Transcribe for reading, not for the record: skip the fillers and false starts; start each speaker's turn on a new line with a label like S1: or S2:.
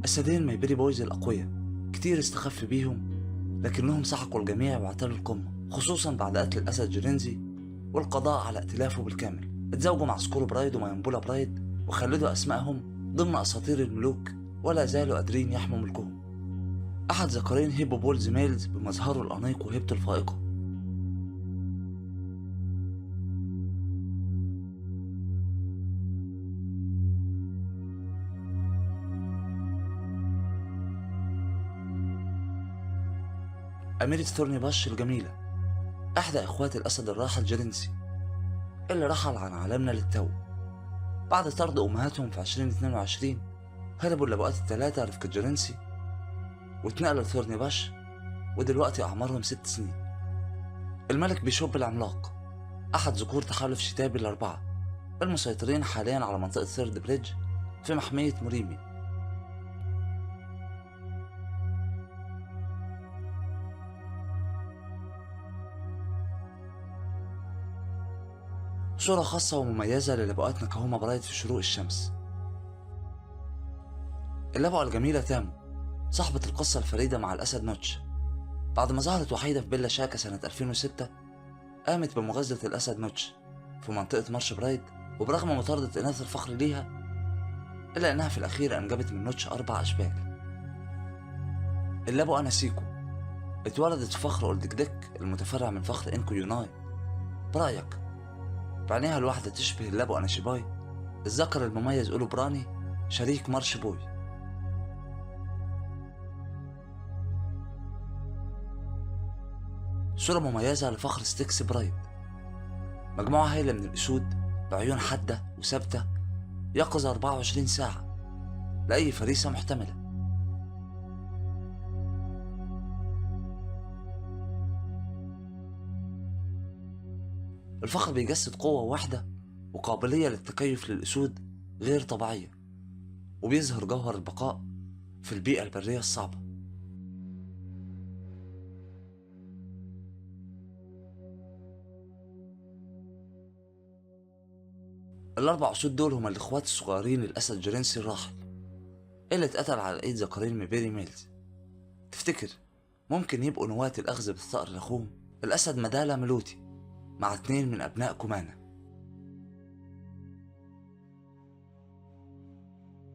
S1: أسدين ميبري بويز الأقوياء كتير استخف بيهم، لكنهم سحقوا الجميع واعتلوا القمة، خصوصا بعد قتل الأسد جرينزي والقضاء على ائتلافه بالكامل. اتزوجوا مع سكور برايد وميمبولا برايد وخلدوا أسمائهم ضمن أساطير الملوك، ولا زالوا قادرين يحموا ملكهم. أحد ذكرين هيبو بولز ميلز بمظهره الأنيق وهيبته الفائقة. أميرة ثورني باش الجميلة، إحدى إخوات الأسد الراحل جرينسي اللي رحل عن عالمنا للتو. بعد طرد أمهاتهم في 2022 هربوا اللبؤات الثلاثة رفقة جرينسي واتنقلوا لثورني باش، ودلوقتي أعمارهم 6 سنين. الملك بيشوب العملاق أحد ذكور تحالف شتابي الأربعة المسيطرين حاليا على منطقة ثيرد بريدج في محمية موريمي. صورة خاصة ومميزة للبؤات نكهوما برايد في شروق الشمس. اللبؤة الجميلة تامو صاحبة القصة الفريدة مع الأسد نوتش، بعد ما ظهرت وحيدة في بيلا شاكا سنة 2006 قامت بمغازلة الأسد نوتش في منطقة مارش برايد، وبرغم مطاردة إناث الفخر ليها إلا أنها في الأخير أنجبت من نوتش 4 أشبال. اللبؤة ناسيكو اتولدت في فخر أولدكدك المتفرع من فخر إنكو يوناي برايك، بعينيها الواحدة تشبه اللبؤة ناشيباي الذكر المميز أولو براني شريك مارش بوي. صورة مميزة لفخر ستيكس برايد، مجموعة هايلة من الأسود بعيون حادة وثابتة يقظة 24 ساعة لأي فريسة محتملة. الفخر بيجسد قوة واحدة وقابلية للتكيف للأسود غير طبيعية، وبيظهر جوهر البقاء في البيئة البرية الصعبة. الأربع أسود دول هما الإخوات الصغيرين للأسد جرينسي الراحل اللي اتقتل على إيد ذكرين ميبري ميلز. تفتكر ممكن يبقوا نواة الأخذ بالثأر لأخوهم الأسد مدالا ملوتي مع 2 من أبناء كومانا؟